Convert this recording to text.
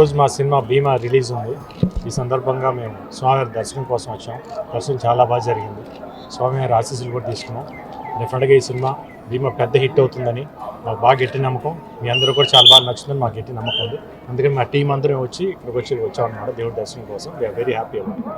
ఈరోజు మా సినిమా భీమా రిలీజ్ ఉంది. ఈ సందర్భంగా మేము స్వామివారి దర్శనం కోసం వచ్చాం. దర్శనం చాలా బాగా జరిగింది. స్వామివారి ఆశీస్సులు కూడా తీసుకున్నాం. డెఫినెట్గా ఈ సినిమా భీమా పెద్ద హిట్ అవుతుందని మాకు బాగా గట్టి నమ్మకం. మీ అందరూ కూడా చాలా బాగా నచ్చుతుందని మాకు గట్టి నమ్మకం ఉంది. అందుకని మా టీం అందరం ఇక్కడికి వచ్చామన్నమాట దేవుడి దర్శనం కోసం. వీఆర్ వెరీ హ్యాపీ అన్నమాట.